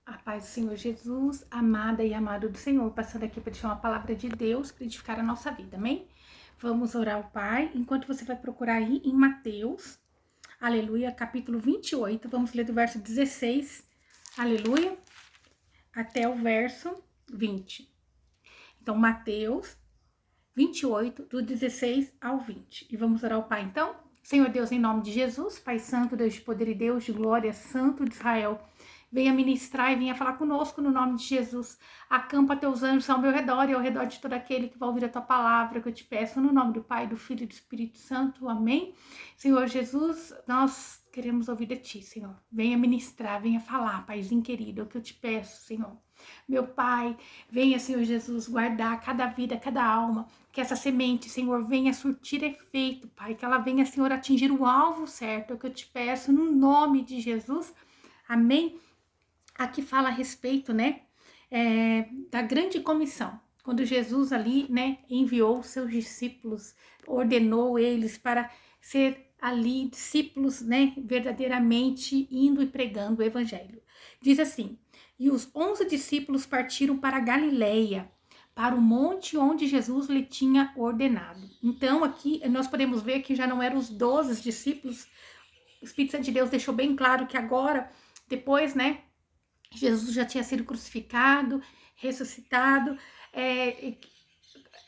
A paz do Senhor Jesus, amada e amado do Senhor, passando aqui para deixar uma palavra de Deus para edificar a nossa vida, amém? Vamos orar ao Pai, enquanto você vai procurar aí em Mateus, aleluia, capítulo 28, vamos ler do verso 16, aleluia, até o verso 20. Então, Mateus 28, do 16 ao 20. E vamos orar ao Pai, então? Senhor Deus, em nome de Jesus, Pai Santo, Deus de poder e Deus de glória, Santo de Israel, venha ministrar e venha falar conosco no nome de Jesus. Acampa teus anjos ao meu redor e ao redor de todo aquele que vai ouvir a tua palavra, que eu te peço no nome do Pai, do Filho e do Espírito Santo. Amém? Senhor Jesus, nós queremos ouvir de ti, Senhor. Venha ministrar, venha falar, Paizinho querido, é o que eu te peço, Senhor. Meu Pai, venha, Senhor Jesus, guardar cada vida, cada alma, que essa semente, Senhor, venha surtir efeito, Pai, que ela venha, Senhor, atingir o alvo certo, é o que eu te peço no nome de Jesus. Amém? Aqui fala a respeito, né, da grande comissão. Quando Jesus ali, né, enviou os seus discípulos, ordenou eles para ser ali discípulos, né, verdadeiramente indo e pregando o evangelho. Diz assim: e os 11 discípulos partiram para Galileia, para o monte onde Jesus lhe tinha ordenado. Então aqui nós podemos ver que já não eram os 12 discípulos. O Espírito Santo de Deus deixou bem claro que agora, depois, né, Jesus já tinha sido crucificado, ressuscitado,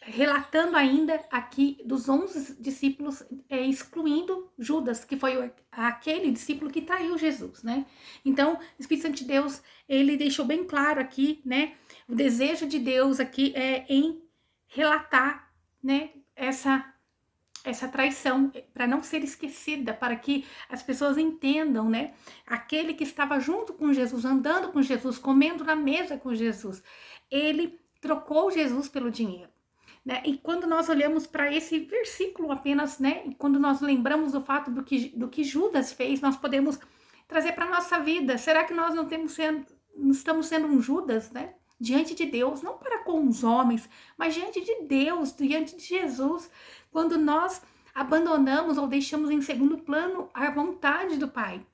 relatando ainda aqui dos 11 discípulos, excluindo Judas, que foi aquele discípulo que traiu Jesus, né? Então, o Espírito Santo de Deus, ele deixou bem claro aqui, né? O desejo de Deus aqui é em relatar, né? Essa traição, para não ser esquecida, para que as pessoas entendam, né? Aquele que estava junto com Jesus, andando com Jesus, comendo na mesa com Jesus, ele trocou Jesus pelo dinheiro, né? E quando nós olhamos para esse versículo apenas, né? E quando nós lembramos do fato do que Judas fez, nós podemos trazer para nossa vida. Será que nós não estamos sendo um Judas, né? Diante de Deus, não para com os homens, mas diante de Deus, diante de Jesus, quando nós abandonamos ou deixamos em segundo plano a vontade do Pai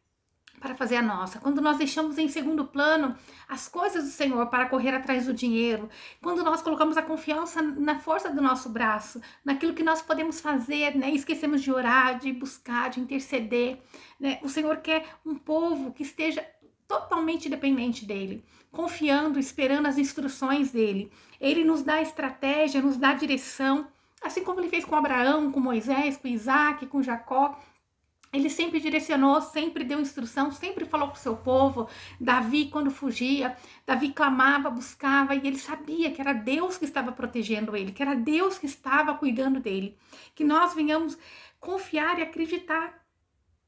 para fazer a nossa, quando nós deixamos em segundo plano as coisas do Senhor para correr atrás do dinheiro, quando nós colocamos a confiança na força do nosso braço, naquilo que nós podemos fazer, né? Esquecemos de orar, de buscar, de interceder, né? O Senhor quer um povo que esteja totalmente dependente dele, confiando, esperando as instruções dele. Ele nos dá estratégia, nos dá direção, assim como ele fez com Abraão, com Moisés, com Isaac, com Jacó. Ele sempre direcionou, sempre deu instrução, sempre falou para o seu povo. Davi, quando fugia, Davi clamava, buscava, e ele sabia que era Deus que estava protegendo ele, que era Deus que estava cuidando dele. Que nós venhamos confiar e acreditar.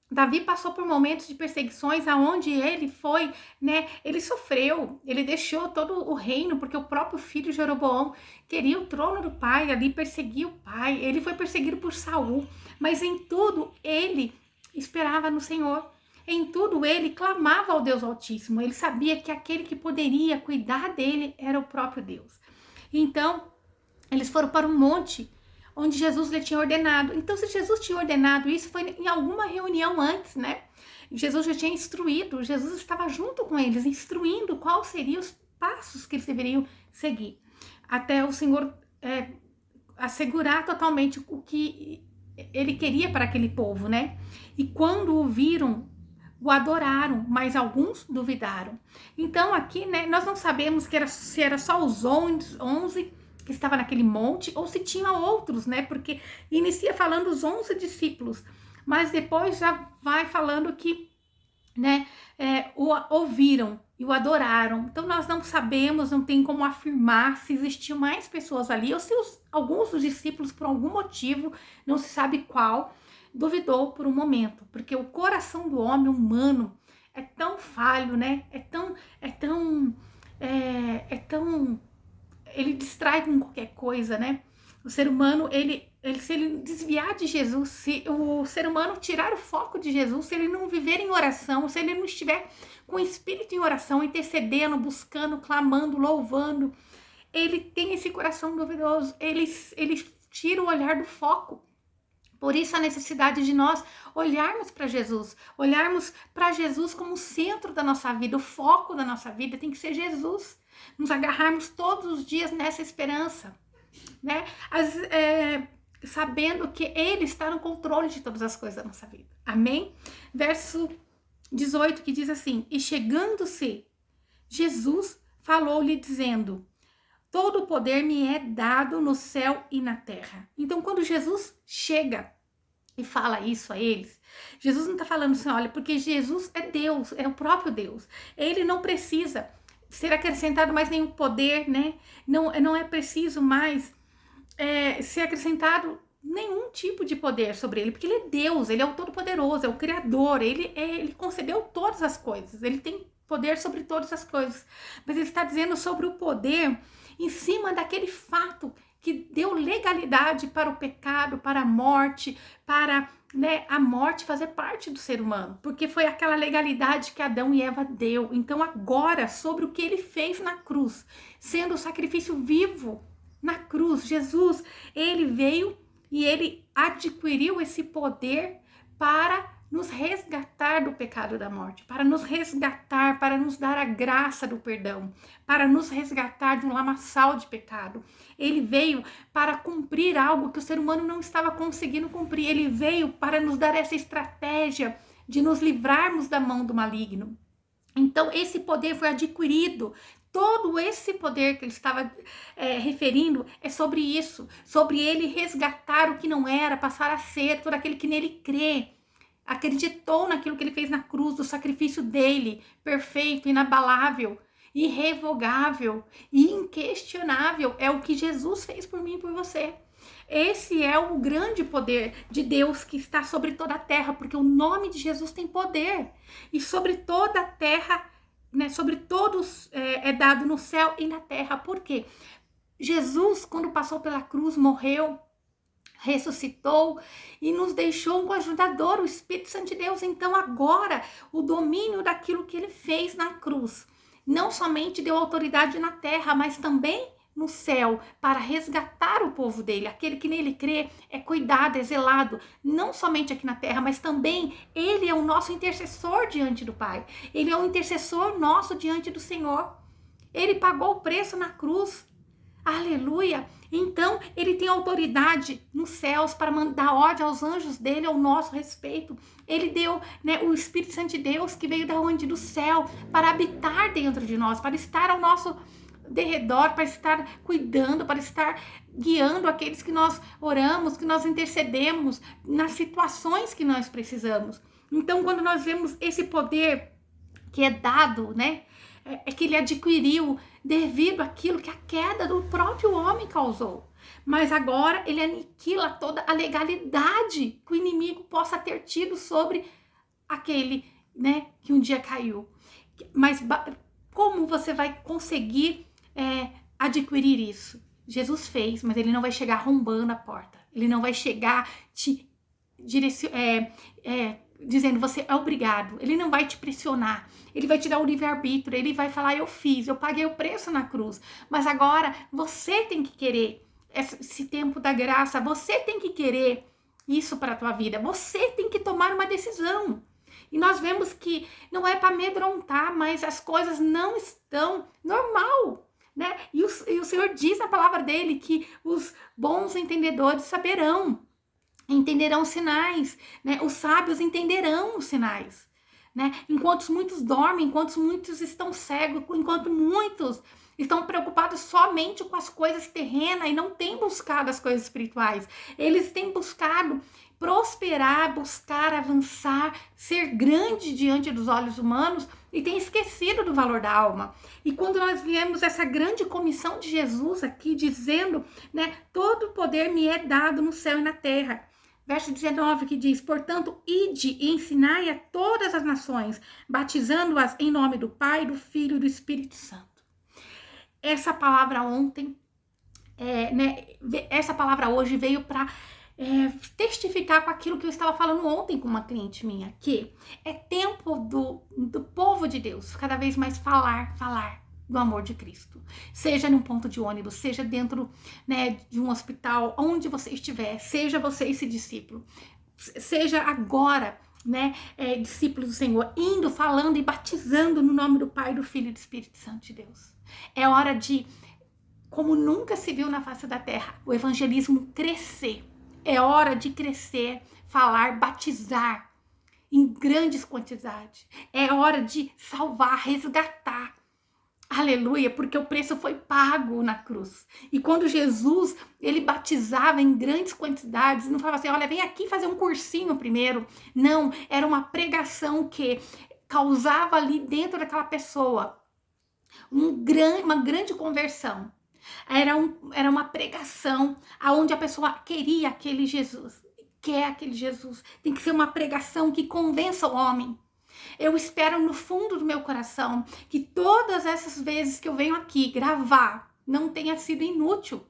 Davi passou por momentos de perseguições aonde ele foi, né? Ele sofreu, ele deixou todo o reino, porque o próprio filho Jeroboão queria o trono do pai, ali perseguia o pai. Ele foi perseguido por Saul, mas em tudo ele esperava no Senhor. Em tudo ele clamava ao Deus Altíssimo. Ele sabia que aquele que poderia cuidar dele era o próprio Deus. Então, eles foram para um monte onde Jesus lhe tinha ordenado. Então, se Jesus tinha ordenado isso, foi em alguma reunião antes, né? Jesus já tinha instruído, Jesus estava junto com eles, instruindo quais seriam os passos que eles deveriam seguir, até o Senhor assegurar totalmente o que ele queria para aquele povo, né? E quando o viram, o adoraram, mas alguns duvidaram. Então, aqui, né, nós não sabemos se era só os 11 que estava naquele monte, ou se tinha outros, né? Porque inicia falando os 11 discípulos, mas depois já vai falando que, né, o ouviram e o adoraram. Então nós não sabemos, não tem como afirmar se existiam mais pessoas ali, ou se alguns dos discípulos, por algum motivo, não se sabe qual, duvidou por um momento, porque o coração do homem humano é tão falho, né? Ele distrai com qualquer coisa, né? O ser humano, se ele desviar de Jesus, se o ser humano tirar o foco de Jesus, se ele não viver em oração, se ele não estiver com o espírito em oração, intercedendo, buscando, clamando, louvando, ele tem esse coração duvidoso, ele tira o olhar do foco. Por isso a necessidade de nós olharmos para Jesus como o centro da nossa vida, o foco da nossa vida tem que ser Jesus. Nos agarrarmos todos os dias nessa esperança, né? Sabendo que Ele está no controle de todas as coisas da nossa vida. Amém? Verso 18 que diz assim: e chegando-se, Jesus falou-lhe dizendo: todo o poder me é dado no céu e na terra. Então, quando Jesus chega e fala isso a eles, Jesus não está falando assim, olha, porque Jesus é Deus, é o próprio Deus. Ele não precisa ser acrescentado mais nenhum poder, né? Não é preciso mais ser acrescentado nenhum tipo de poder sobre ele, porque ele é Deus, ele é o Todo-Poderoso, é o Criador, ele concedeu todas as coisas, ele tem poder sobre todas as coisas. Mas ele está dizendo sobre o poder em cima daquele fato que deu legalidade para o pecado, para a morte, para a morte fazer parte do ser humano, porque foi aquela legalidade que Adão e Eva deu. Então agora, sobre o que ele fez na cruz, sendo o sacrifício vivo na cruz, Jesus, ele veio e ele adquiriu esse poder para nos resgatar do pecado da morte, para nos resgatar, para nos dar a graça do perdão, para nos resgatar de um lamaçal de pecado. Ele veio para cumprir algo que o ser humano não estava conseguindo cumprir. Ele veio para nos dar essa estratégia de nos livrarmos da mão do maligno. Então, esse poder foi adquirido. Todo esse poder que ele estava referindo é sobre isso, sobre ele resgatar o que não era, passar a ser, todo aquele que nele crê, acreditou naquilo que ele fez na cruz, do sacrifício dele, perfeito, inabalável, irrevogável e inquestionável. É o que Jesus fez por mim e por você. Esse é o grande poder de Deus que está sobre toda a terra, porque o nome de Jesus tem poder. E sobre toda a terra, sobre todos é dado no céu e na terra. Por quê? Jesus, quando passou pela cruz, morreu, ressuscitou e nos deixou um ajudador, o Espírito Santo de Deus. Então agora o domínio daquilo que ele fez na cruz não somente deu autoridade na terra, mas também no céu, para resgatar o povo dele. Aquele que nele crê é cuidado, é zelado, não somente aqui na terra, mas também ele é o nosso intercessor diante do Pai. Ele é o intercessor nosso diante do Senhor. Ele pagou o preço na cruz. Aleluia! Então, ele tem autoridade nos céus para mandar ordem aos anjos dele ao nosso respeito. Ele deu o Espírito Santo de Deus que veio da onde? Do céu, para habitar dentro de nós, para estar ao nosso derredor, para estar cuidando, para estar guiando aqueles que nós oramos, que nós intercedemos, nas situações que nós precisamos. Então, quando nós vemos esse poder que é dado, é que ele adquiriu devido àquilo que a queda do próprio homem causou. Mas agora ele aniquila toda a legalidade que o inimigo possa ter tido sobre aquele, que um dia caiu. Mas como você vai conseguir adquirir isso? Jesus fez, mas ele não vai chegar arrombando a porta. Ele não vai chegar te dizendo você é obrigado. Ele não vai te pressionar. Ele vai te dar o livre-arbítrio. Ele vai falar, eu fiz, eu paguei o preço na cruz. Mas agora você tem que querer esse tempo da graça. Você tem que querer isso para a tua vida. Você tem que tomar uma decisão. E nós vemos que não é para amedrontar, mas as coisas não estão normal. E o Senhor diz na palavra dele que os bons entendedores entenderão os sinais, os sábios entenderão os sinais, enquanto muitos dormem, enquanto muitos estão cegos, enquanto muitos estão preocupados somente com as coisas terrenas e não têm buscado as coisas espirituais. Eles têm buscado prosperar, buscar avançar, ser grande diante dos olhos humanos e têm esquecido do valor da alma. E quando nós vemos essa grande comissão de Jesus aqui dizendo, todo o poder me é dado no céu e na terra. Verso 19 que diz, portanto, ide e ensinai a todas as nações, batizando-as em nome do Pai, do Filho e do Espírito Santo. Essa palavra ontem, essa palavra hoje veio para testificar com aquilo que eu estava falando ontem com uma cliente minha, que é tempo do povo de Deus cada vez mais falar. do amor de Cristo. Seja num ponto de ônibus, seja dentro, né, de um hospital, onde você estiver, seja você esse discípulo. Seja agora, né, discípulos do Senhor, indo, falando e batizando no nome do Pai, do Filho e do Espírito Santo de Deus. É hora de, como nunca se viu na face da terra, o evangelismo crescer. É hora de crescer, falar, batizar em grandes quantidades. É hora de salvar, resgatar. Aleluia, porque o preço foi pago na cruz. E quando Jesus, ele batizava em grandes quantidades, não falava assim, olha, vem aqui fazer um cursinho primeiro. Não, era uma pregação que causava ali dentro daquela pessoa uma grande conversão. Era uma pregação aonde a pessoa queria aquele Jesus, quer aquele Jesus. Tem que ser uma pregação que convença o homem. Eu espero no fundo do meu coração que todas essas vezes que eu venho aqui gravar não tenha sido inútil,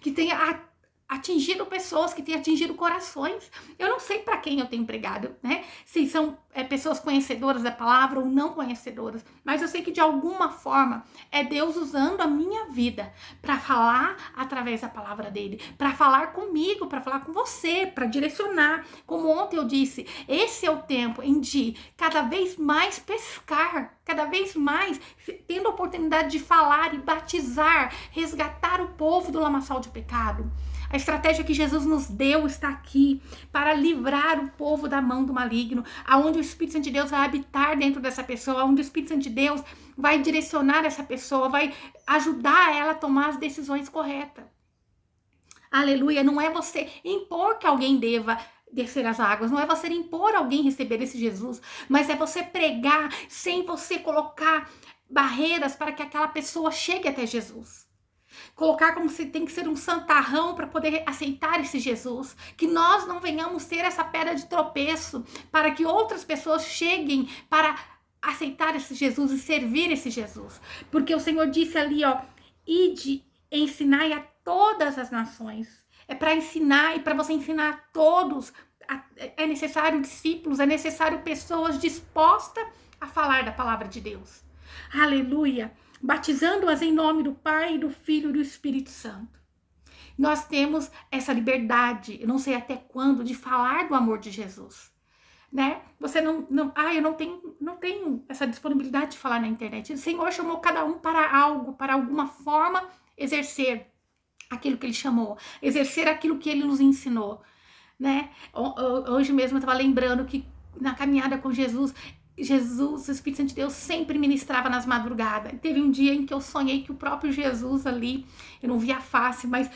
que tenha atingido pessoas, que tenha atingido corações. Eu não sei para quem eu tenho pregado, né? Se são pessoas conhecedoras da palavra ou não conhecedoras, mas eu sei que de alguma forma é Deus usando a minha vida para falar através da palavra dele, para falar comigo, para falar com você, para direcionar. Como ontem eu disse, esse é o tempo em de cada vez mais pescar, cada vez mais tendo a oportunidade de falar e batizar, resgatar o povo do lamaçal de pecado. A estratégia que Jesus nos deu está aqui para livrar o povo da mão do maligno, aonde o Espírito Santo de Deus vai habitar dentro dessa pessoa, onde o Espírito Santo de Deus vai direcionar essa pessoa, vai ajudar ela a tomar as decisões corretas. Aleluia, não é você impor que alguém deva descer as águas, não é você impor alguém receber esse Jesus, mas é você pregar sem você colocar barreiras para que aquela pessoa chegue até Jesus. Colocar como se tem que ser um santarrão para poder aceitar esse Jesus. Que nós não venhamos ter essa pedra de tropeço para que outras pessoas cheguem para aceitar esse Jesus e servir esse Jesus. Porque o Senhor disse ali, ó, ide, ensinai a todas as nações. É para ensinar e para você ensinar a todos. É necessário discípulos, é necessário pessoas dispostas a falar da palavra de Deus. Aleluia! Batizando-as em nome do Pai, do Filho e do Espírito Santo. Nós temos essa liberdade, eu não sei até quando, de falar do amor de Jesus, né? Você eu não tenho essa disponibilidade de falar na internet. O Senhor chamou cada um para algo, para alguma forma exercer aquilo que Ele chamou, exercer aquilo que Ele nos ensinou, né? Hoje mesmo eu estava lembrando que na caminhada com Jesus, o Espírito Santo de Deus sempre ministrava nas madrugadas. Teve um dia em que eu sonhei que o próprio Jesus ali, eu não via a face, mas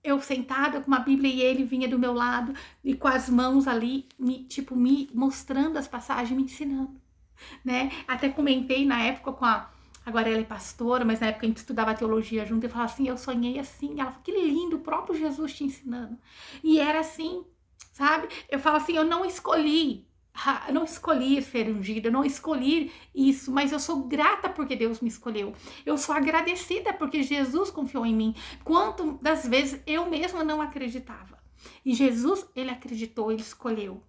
eu sentada com uma Bíblia e ele vinha do meu lado e com as mãos ali, me mostrando as passagens, me ensinando, né? Até comentei na época agora ela é pastora, mas na época a gente estudava teologia junto, eu falava assim, eu sonhei assim, ela falou, que lindo, o próprio Jesus te ensinando. E era assim, sabe? Eu falo assim, eu não escolhi ser ungida, eu não escolhi isso, mas eu sou grata porque Deus me escolheu. Eu sou agradecida porque Jesus confiou em mim. Quanto das vezes eu mesma não acreditava. E Jesus, ele acreditou, ele escolheu.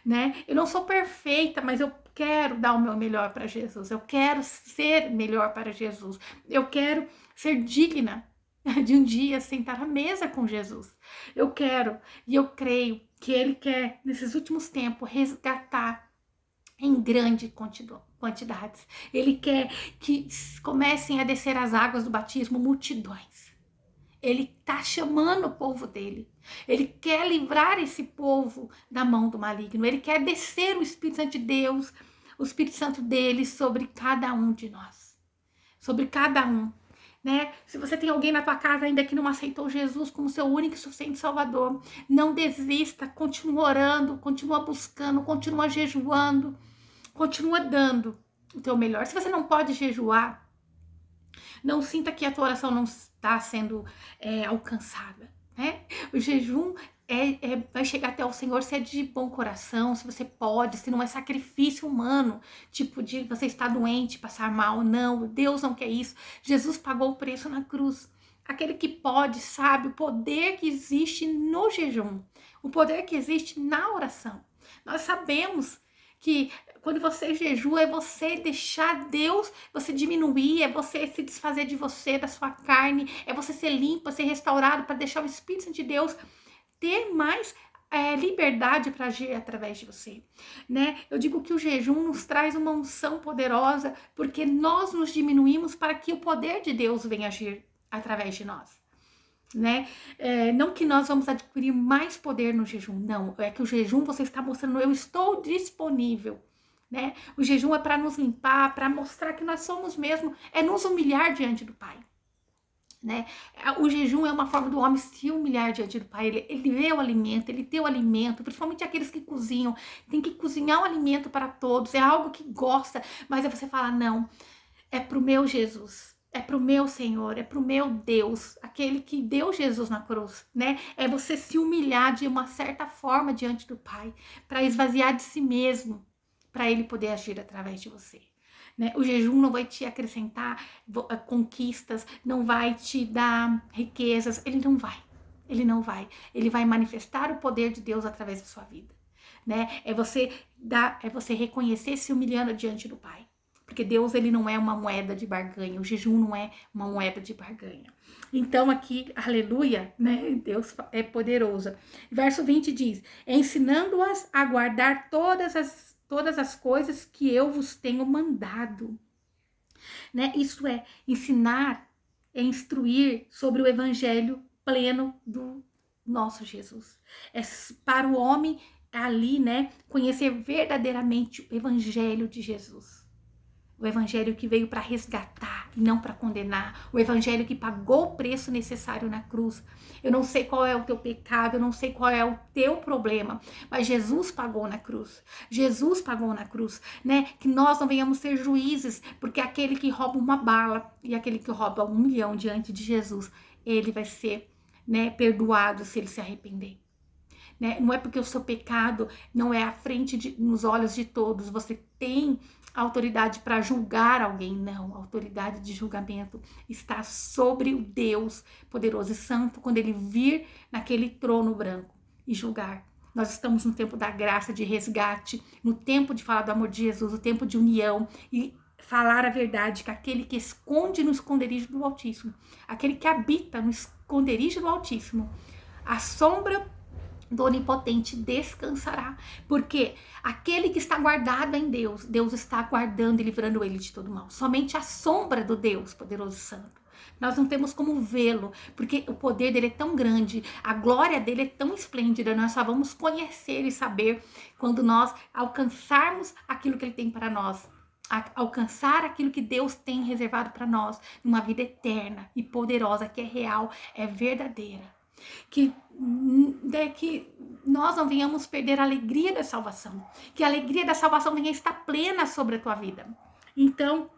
Né? Eu não sou perfeita, mas eu quero dar o meu melhor para Jesus. Eu quero ser melhor para Jesus. Eu quero ser digna de um dia sentar à mesa com Jesus. Eu quero e eu creio que Ele quer, nesses últimos tempos, resgatar em grandes quantidades. Ele quer que comecem a descer as águas do batismo multidões. Ele está chamando o povo dele. Ele quer livrar esse povo da mão do maligno. Ele quer descer o Espírito Santo de Deus, o Espírito Santo dele sobre cada um de nós. Sobre cada um. Né? Se você tem alguém na tua casa ainda que não aceitou Jesus como seu único e suficiente Salvador, não desista, continua orando, continua buscando, continua jejuando, continua dando o teu melhor. Se você não pode jejuar, não sinta que a tua oração não está sendo alcançada, né? O jejum vai chegar até o Senhor se é de bom coração, se você pode, se não é sacrifício humano, tipo de você estar doente, passar mal, não, Deus não quer isso. Jesus pagou o preço na cruz. Aquele que pode sabe o poder que existe no jejum, o poder que existe na oração. Nós sabemos que Quando você jejua, é você deixar Deus, você diminuir, é você se desfazer de você, da sua carne, é você ser limpo, ser restaurado, para deixar o Espírito Santo de Deus ter mais liberdade para agir através de você, né? Eu digo que o jejum nos traz uma unção poderosa, porque nós nos diminuímos para que o poder de Deus venha agir através de nós. Né? Não que nós vamos adquirir mais poder no jejum, não. É que o jejum você está mostrando, eu estou disponível, né? O jejum é para nos limpar, para mostrar que nós somos mesmo, é nos humilhar diante do Pai, né? O jejum é uma forma do homem se humilhar diante do Pai. Ele vê o alimento, ele tem o alimento, principalmente aqueles que cozinham, tem que cozinhar o alimento para todos, é algo que gosta, mas aí você fala, não, é pro meu Jesus. É pro meu Senhor, é pro meu Deus, aquele que deu Jesus na cruz, né? É você se humilhar de uma certa forma diante do Pai, para esvaziar de si mesmo, para Ele poder agir através de você. Né? O jejum não vai te acrescentar conquistas, não vai te dar riquezas, ele não vai. Ele não vai. Ele vai manifestar o poder de Deus através da sua vida. Né? É você reconhecer se humilhando diante do Pai. Porque Deus, ele não é uma moeda de barganha. O jejum não é uma moeda de barganha. Então aqui, aleluia, né? Deus é poderoso. Verso 20 diz, ensinando-as a guardar todas as coisas que eu vos tenho mandado. Né? Isso é ensinar, é instruir sobre o evangelho pleno do nosso Jesus. É para o homem ali, né, conhecer verdadeiramente o evangelho de Jesus. O evangelho que veio para resgatar e não para condenar. O evangelho que pagou o preço necessário na cruz. Eu não sei qual é o teu pecado, eu não sei qual é o teu problema, mas Jesus pagou na cruz. Jesus pagou na cruz, né? Que nós não venhamos ser juízes, porque aquele que rouba uma bala e aquele que rouba 1 milhão diante de Jesus, ele vai ser, né, perdoado se ele se arrepender. Né? Não é porque o seu pecado não é à frente nos olhos de todos, você tem autoridade para julgar alguém, não. A autoridade de julgamento está sobre o Deus poderoso e santo quando ele vir naquele trono branco e julgar. Nós estamos no tempo da graça, de resgate, no tempo de falar do amor de Jesus, no tempo de união e falar a verdade, que aquele que esconde no esconderijo do Altíssimo, aquele que habita no esconderijo do Altíssimo, a sombra do Onipotente descansará, porque aquele que está guardado em Deus, Deus está guardando e livrando ele de todo mal. Somente a sombra do Deus poderoso e santo. Nós não temos como vê-lo, porque o poder dele é tão grande, a glória dele é tão esplêndida, nós só vamos conhecer e saber quando nós alcançarmos aquilo que ele tem para nós. Alcançar aquilo que Deus tem reservado para nós, uma vida eterna e poderosa, que é real, é verdadeira. Que nós não venhamos perder a alegria da salvação, que a alegria da salvação venha estar plena sobre a tua vida. Então,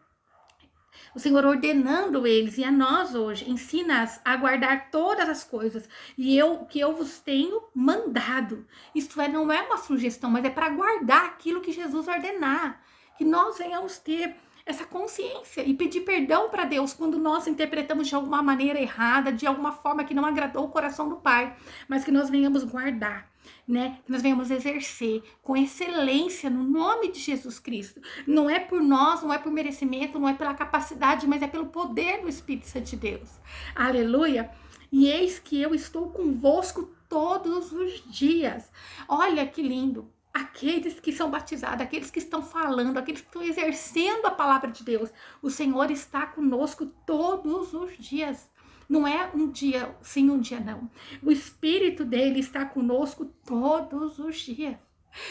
o Senhor ordenando eles e a nós hoje, ensina-as a guardar todas as coisas que eu vos tenho mandado. Isto não é uma sugestão, mas é para guardar aquilo que Jesus ordenar, que nós venhamos ter essa consciência e pedir perdão para Deus quando nós interpretamos de alguma maneira errada, de alguma forma que não agradou o coração do Pai, mas que nós venhamos guardar, né? Que nós venhamos exercer com excelência no nome de Jesus Cristo. Não é por nós, não é por merecimento, não é pela capacidade, mas é pelo poder do Espírito Santo de Deus. Aleluia! E eis que eu estou convosco todos os dias. Olha que lindo! Aqueles que são batizados, aqueles que estão falando, aqueles que estão exercendo a palavra de Deus, o Senhor está conosco todos os dias. Não é um dia sim, um dia não. O Espírito dele está conosco todos os dias.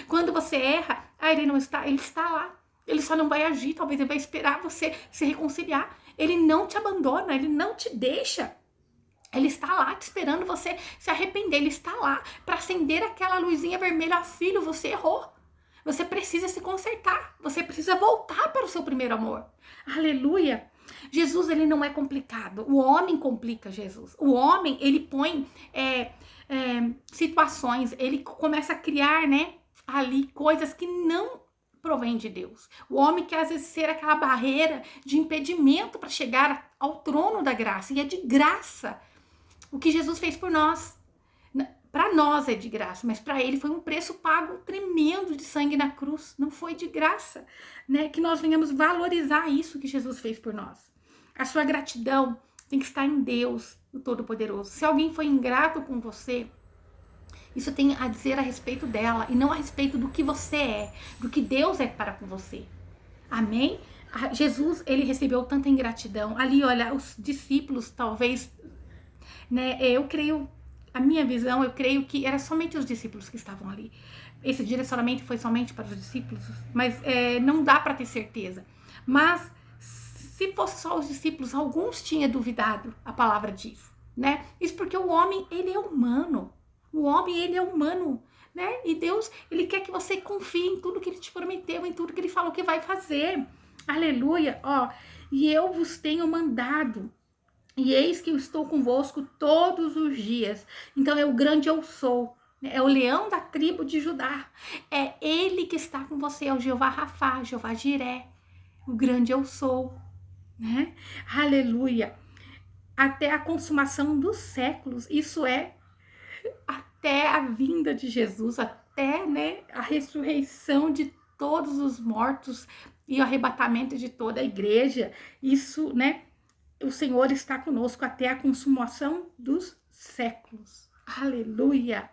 Quando você erra, ele não está, ele está lá. Ele só não vai agir, talvez ele vai esperar você se reconciliar. Ele não te abandona, ele não te deixa. Ele está lá te esperando você se arrepender. Ele está lá para acender aquela luzinha vermelha. Filho, você errou. Você precisa se consertar. Você precisa voltar para o seu primeiro amor. Aleluia. Jesus, ele não é complicado. O homem complica Jesus. O homem, ele põe situações. Ele começa a criar, né, ali coisas que não provém de Deus. O homem quer às vezes ser aquela barreira de impedimento para chegar ao trono da graça. E é de graça o que Jesus fez por nós. para nós é de graça, mas para ele foi um preço pago tremendo de sangue na cruz. Não foi de graça, né? Que nós venhamos valorizar isso que Jesus fez por nós. A sua gratidão tem que estar em Deus, o Todo-Poderoso. Se alguém foi ingrato com você, isso tem a dizer a respeito dela e não a respeito do que você é, do que Deus é para com você. Amém? Jesus, ele recebeu tanta ingratidão. Ali, olha, os discípulos, talvez, né? Eu creio, a minha visão, eu creio que era somente os discípulos que estavam ali. Esse direcionamento foi somente para os discípulos, mas não dá para ter certeza. Mas se fosse só os discípulos, alguns tinham duvidado, a palavra diz, né? Isso porque o homem, ele é humano. O homem, ele é humano, né? E Deus, ele quer que você confie em tudo que ele te prometeu, em tudo que ele falou que vai fazer. Aleluia, ó. E eu vos tenho mandado, e eis que eu estou convosco todos os dias. Então é o grande eu sou, né? É o leão da tribo de Judá. É ele que está com você, é o Jeová Rafá, Jeová Jiré, o grande eu sou, né? Aleluia. Até a consumação dos séculos, isso é até a vinda de Jesus, até, né, a ressurreição de todos os mortos e o arrebatamento de toda a igreja. Isso, né, o Senhor está conosco até a consumação dos séculos. Aleluia.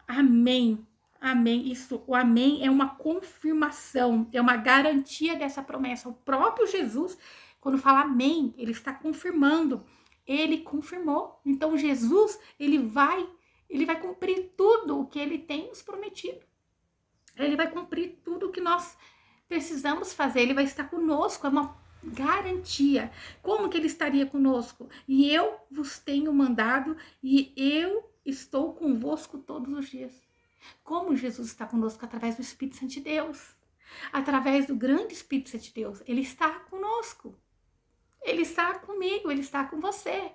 Amém. Amém. Isso, o amém é uma confirmação, é uma garantia dessa promessa. O próprio Jesus, quando fala amém, ele está confirmando. Ele confirmou. Então Jesus, ele vai cumprir tudo o que ele tem nos prometido. Ele vai cumprir tudo o que nós precisamos fazer. Ele vai estar conosco, é uma garantia. Como que ele estaria conosco? E eu vos tenho mandado e eu estou convosco todos os dias. Como Jesus está conosco? Através do Espírito Santo de Deus. Através do grande Espírito Santo de Deus. Ele está conosco. Ele está comigo, ele está com você.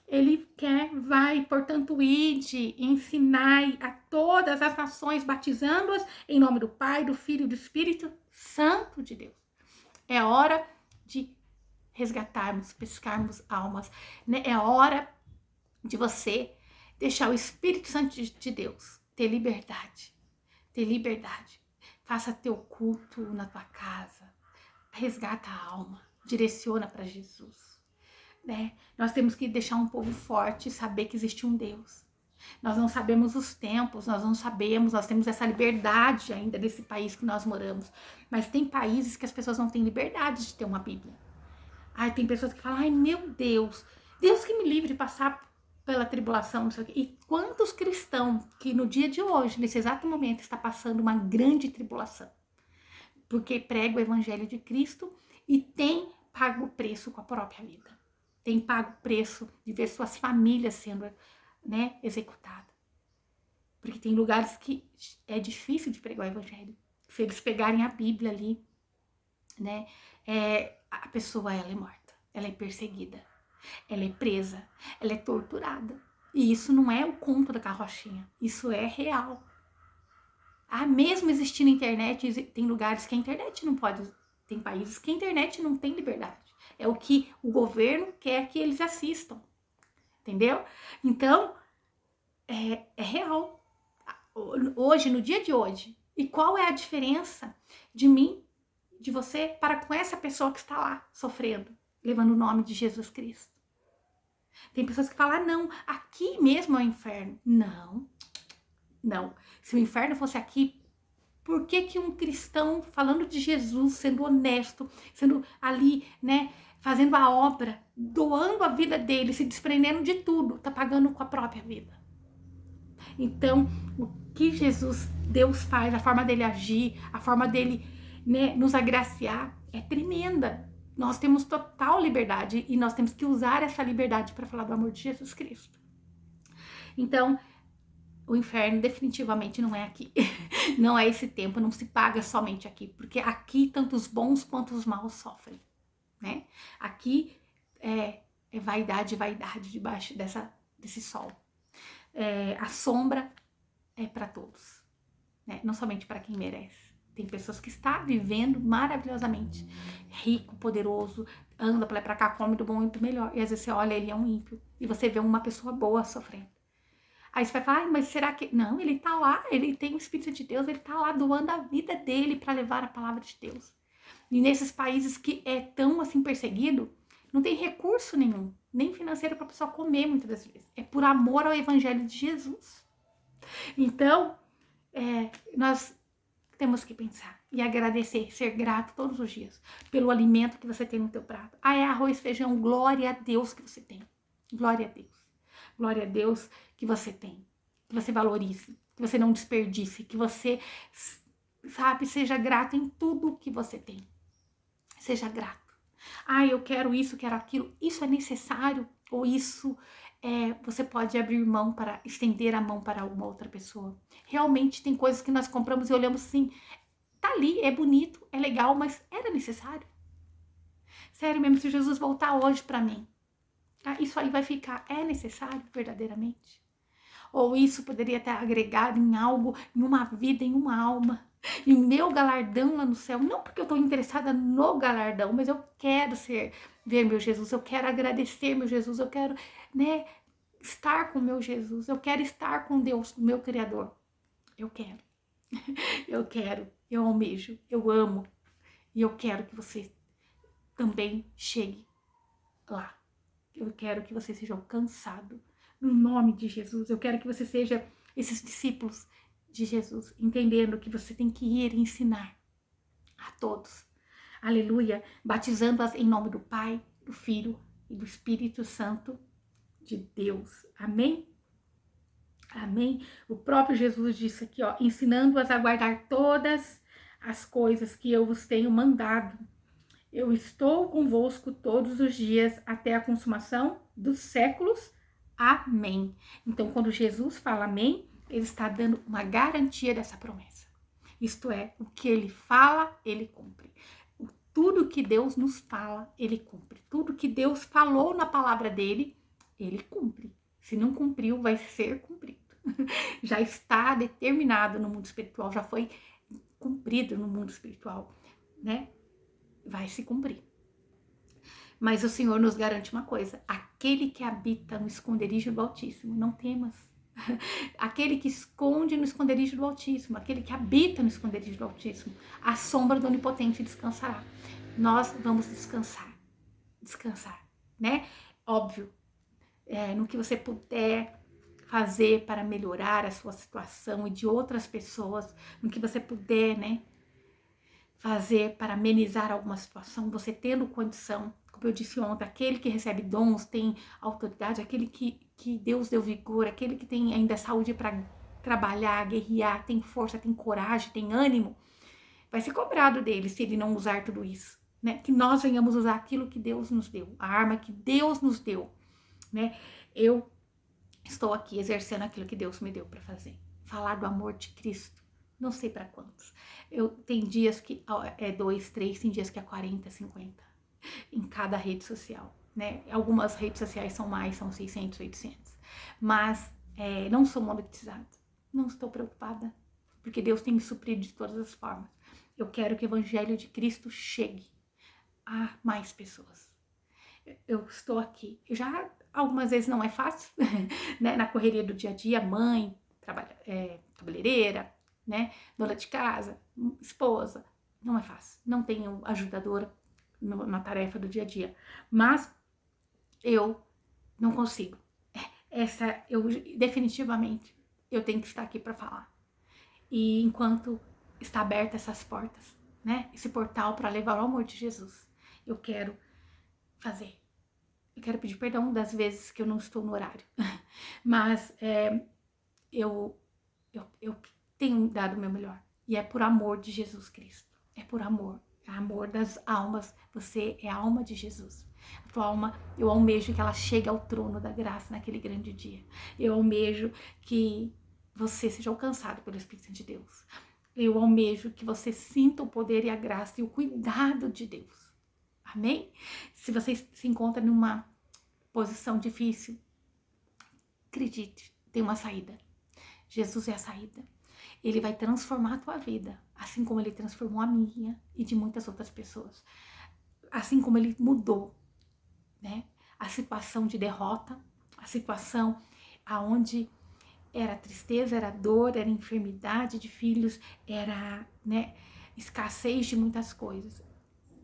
Ele quer, vai, portanto, ide, ensinai a todas as nações, batizando-as em nome do Pai, do Filho e do Espírito Santo de Deus. É hora de resgatarmos, pescarmos almas, né? É hora de você deixar o Espírito Santo de Deus ter liberdade, ter liberdade. Faça teu culto na tua casa, resgata a alma, direciona para Jesus. Né? Nós temos que deixar um povo forte, saber que existe um Deus. Nós não sabemos os tempos, nós não sabemos, nós temos essa liberdade ainda desse país que nós moramos. Mas tem países que as pessoas não têm liberdade de ter uma Bíblia. Ai, tem pessoas que falam, ai meu Deus, Deus que me livre de passar pela tribulação, não sei o quê. E quantos cristãos que no dia de hoje, nesse exato momento, está passando uma grande tribulação? Porque prega o evangelho de Cristo e tem pago o preço com a própria vida. Tem pago o preço de ver suas famílias sendo, né, executadas. Porque tem lugares que é difícil de pregar o evangelho. Se eles pegarem a Bíblia ali, né, a pessoa, ela é morta, ela é perseguida, ela é presa, ela é torturada. E isso não é o conto da carrochinha, isso é real. Mesmo existindo internet, tem lugares que a internet não pode, tem países que a internet não tem liberdade. É o que o governo quer que eles assistam, entendeu? Então, é real. Hoje, no dia de hoje. E qual é a diferença de mim, de você, para com essa pessoa que está lá, sofrendo, levando o nome de Jesus Cristo? Tem pessoas que falam, não, aqui mesmo é o inferno. Não, não. Se o inferno fosse aqui, por que que um cristão falando de Jesus, sendo honesto, sendo ali, né, fazendo a obra, doando a vida dele, se desprendendo de tudo, tá pagando com a própria vida? Então, o que Jesus, Deus faz, a forma dele agir, a forma dele, né, nos agraciar, é tremenda. Nós temos total liberdade e nós temos que usar essa liberdade para falar do amor de Jesus Cristo. Então, o inferno definitivamente não é aqui. Não é esse tempo, não se paga somente aqui, porque aqui tanto os bons quanto os maus sofrem, né? Aqui é vaidade debaixo desse sol. A sombra é para todos, né? Não somente para quem merece. Tem pessoas que estão vivendo maravilhosamente, rico, poderoso, anda para cá, come do bom e do melhor. E às vezes você olha, ele é um ímpio, e você vê uma pessoa boa sofrendo. Aí você vai falar, ai, mas será que... Não, ele tá lá, ele tem o Espírito de Deus, ele tá lá doando a vida dele para levar a palavra de Deus. E nesses países que é tão assim perseguido, não tem recurso nenhum, nem financeiro para a pessoa comer muitas das vezes. É por amor ao evangelho de Jesus. Então, nós temos que pensar e agradecer, ser grato todos os dias pelo alimento que você tem no teu prato. Ah, é arroz, feijão, glória a Deus que você tem. Glória a Deus. Glória a Deus que você tem. Que você valorize, que você não desperdice, que você, sabe, seja grato em tudo que você tem. Seja grato. Ah, eu quero isso, quero aquilo. Isso é necessário? Ou isso você pode abrir mão para estender a mão para uma outra pessoa? Realmente tem coisas que nós compramos e olhamos assim, tá ali, é bonito, é legal, mas era necessário? Sério mesmo, se Jesus voltar hoje para mim, isso aí vai ficar, é necessário verdadeiramente? Ou isso poderia ter agregado em algo, em uma vida, em uma alma, em meu galardão lá no céu? Não porque eu estou interessada no galardão, mas eu quero ver meu Jesus, eu quero agradecer meu Jesus, eu quero, né, estar com meu Jesus, eu quero estar com Deus, meu Criador. Eu quero, eu almejo, eu amo, e eu quero que você também chegue lá. Eu quero que você seja alcançado no nome de Jesus. Eu quero que você seja esses discípulos de Jesus, entendendo que você tem que ir ensinar a todos. Aleluia. Batizando-as em nome do Pai, do Filho e do Espírito Santo de Deus. Amém? Amém? O próprio Jesus disse aqui, ó, ensinando-as a guardar todas as coisas que eu vos tenho mandado. Eu estou convosco todos os dias até a consumação dos séculos. Amém. Então, quando Jesus fala amém, ele está dando uma garantia dessa promessa. Isto é, o que ele fala, ele cumpre. Tudo que Deus nos fala, ele cumpre. Tudo que Deus falou na palavra dele, ele cumpre. Se não cumpriu, vai ser cumprido. Já está determinado no mundo espiritual, já foi cumprido no mundo espiritual, né? Vai se cumprir. Mas o Senhor nos garante uma coisa: aquele que habita no esconderijo do Altíssimo, não temas. Aquele que esconde no esconderijo do Altíssimo, aquele que habita no esconderijo do Altíssimo, a sombra do Onipotente descansará. Nós vamos descansar, né? Óbvio, no que você puder fazer para melhorar a sua situação e de outras pessoas, no que você puder, né, fazer para amenizar alguma situação, você tendo condição, como eu disse ontem, aquele que recebe dons, tem autoridade, aquele que Deus deu vigor, aquele que tem ainda saúde para trabalhar, guerrear, tem força, tem coragem, tem ânimo, vai ser cobrado dele se ele não usar tudo isso, né? Que nós venhamos usar aquilo que Deus nos deu, a arma que Deus nos deu, né? Eu estou aqui exercendo aquilo que Deus me deu para fazer, falar do amor de Cristo. Não sei para quantos. Tem dias que é 2, 3, tem dias que é 40, 50 em cada rede social, né? Algumas redes sociais são mais, são 600, 800. Mas não sou monetizada. Não estou preocupada, porque Deus tem me suprido de todas as formas. Eu quero que o evangelho de Cristo chegue a mais pessoas. Eu estou aqui. Já algumas vezes não é fácil, né? Na correria do dia a dia, mãe, cabeleireira, né, dona de casa, esposa, não é fácil, não tenho ajudadora na tarefa do dia a dia, mas eu não consigo, definitivamente, eu tenho que estar aqui para falar, e enquanto está aberta essas portas, né, esse portal para levar o amor de Jesus, eu quero fazer, eu quero pedir perdão das vezes que eu não estou no horário, mas eu tenho dado o meu melhor. E é por amor de Jesus Cristo. É por amor. É amor das almas. Você é a alma de Jesus. A tua alma, eu almejo que ela chegue ao trono da graça naquele grande dia. Eu almejo que você seja alcançado pelo Espírito de Deus. Eu almejo que você sinta o poder e a graça e o cuidado de Deus. Amém? Se você se encontra numa posição difícil, acredite, tem uma saída. Jesus é a saída. Ele vai transformar a tua vida, assim como ele transformou a minha e de muitas outras pessoas. Assim como ele mudou, né, a situação de derrota, a situação aonde Era tristeza, era dor, era enfermidade de filhos, era, né, escassez de muitas coisas.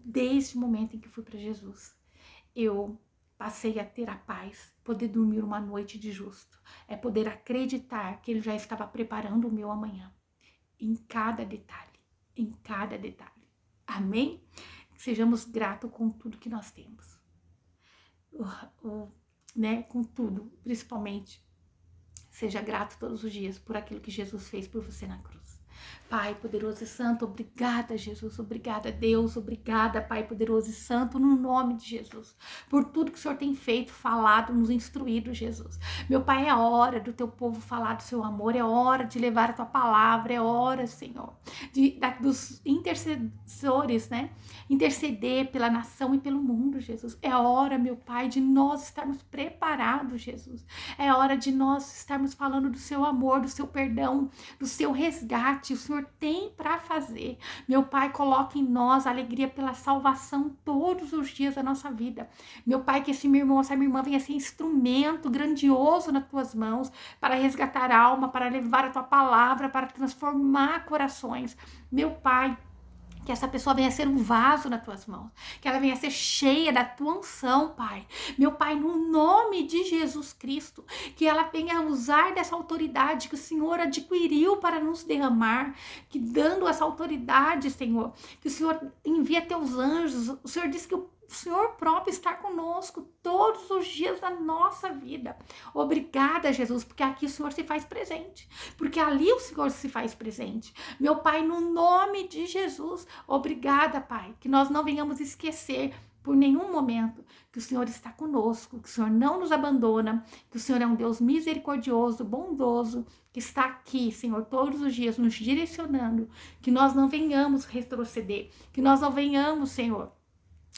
Desde o momento em que fui para Jesus, eu passei a ter a paz, poder dormir uma noite de justo, é poder acreditar que Ele já estava preparando o meu amanhã, em cada detalhe, em cada detalhe. Amém? Sejamos gratos com tudo que nós temos, né? Com tudo, principalmente. Seja grato todos os dias por aquilo que Jesus fez por você na cruz. Pai poderoso e santo, obrigada, Jesus, obrigada, Deus, obrigada, Pai poderoso e santo, no nome de Jesus, por tudo que o Senhor tem feito, falado, nos instruído, Jesus. Meu Pai, é hora do teu povo falar do seu amor, é hora de levar a tua palavra, é hora, Senhor, dos intercessores, né, interceder pela nação e pelo mundo, Jesus. É hora, meu Pai, de nós estarmos preparados, Jesus. É hora de nós estarmos falando do seu amor, do seu perdão, do seu resgate. O Senhor tem para fazer. Meu Pai, coloque em nós a alegria pela salvação todos os dias da nossa vida. Meu Pai, que esse meu irmão, essa minha irmã venha ser instrumento grandioso nas tuas mãos para resgatar a alma, para levar a tua palavra, para transformar corações. Meu Pai, que essa pessoa venha ser um vaso nas tuas mãos, que ela venha ser cheia da tua unção, Pai. Meu Pai, no nome de Jesus Cristo, que ela venha usar dessa autoridade que o Senhor adquiriu para nos derramar, que dando essa autoridade, Senhor, que o Senhor envia teus anjos. O Senhor disse que o Senhor próprio está conosco todos os dias da nossa vida. Obrigada, Jesus, porque aqui o Senhor se faz presente, porque ali o Senhor se faz presente. Meu Pai, no nome de Jesus, obrigada, Pai, que nós não venhamos esquecer por nenhum momento que o Senhor está conosco, que o Senhor não nos abandona, que o Senhor é um Deus misericordioso, bondoso, que está aqui, Senhor, todos os dias nos direcionando, que nós não venhamos retroceder, que nós não venhamos, Senhor,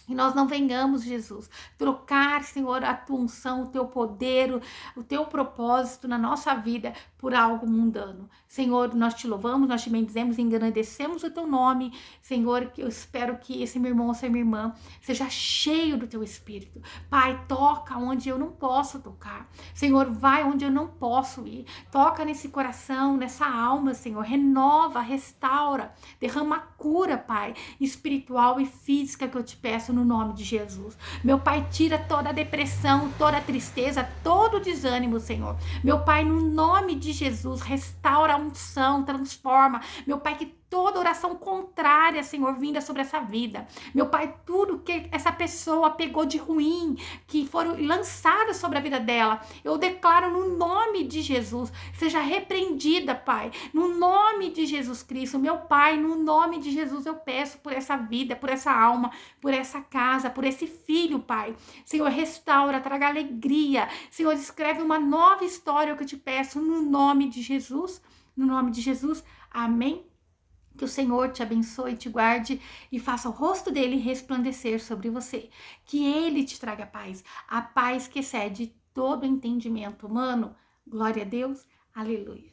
e nós não venhamos, Jesus, trocar, Senhor, a tua unção, o teu poder, o teu propósito na nossa vida por algo mundano. Senhor, nós te louvamos, nós te bendizemos, engrandecemos o teu nome. Senhor, eu espero que esse meu irmão, essa minha irmã, seja cheio do teu Espírito. Pai, toca onde eu não posso tocar. Senhor, vai onde eu não posso ir. Toca nesse coração, nessa alma, Senhor. Renova, restaura, derrama cura, Pai, espiritual e física que eu te peço no nome de Jesus. Meu Pai, tira toda a depressão, toda a tristeza, todo o desânimo, Senhor. Meu Pai, no nome de Jesus, restaura a unção, transforma. Meu Pai, que toda oração contrária, Senhor, vinda sobre essa vida. Meu Pai, tudo que essa pessoa pegou de ruim, que foram lançadas sobre a vida dela, eu declaro no nome de Jesus, seja repreendida, Pai, no nome de Jesus Cristo. Meu Pai, no nome de Jesus, eu peço por essa vida, por essa alma, por essa casa, por esse filho, Pai. Senhor, restaura, traga alegria. Senhor, escreve uma nova história, que eu te peço, no nome de Jesus. No nome de Jesus, amém. Que o Senhor te abençoe, te guarde e faça o rosto dele resplandecer sobre você. Que ele te traga paz, a paz que excede todo entendimento humano. Glória a Deus, aleluia.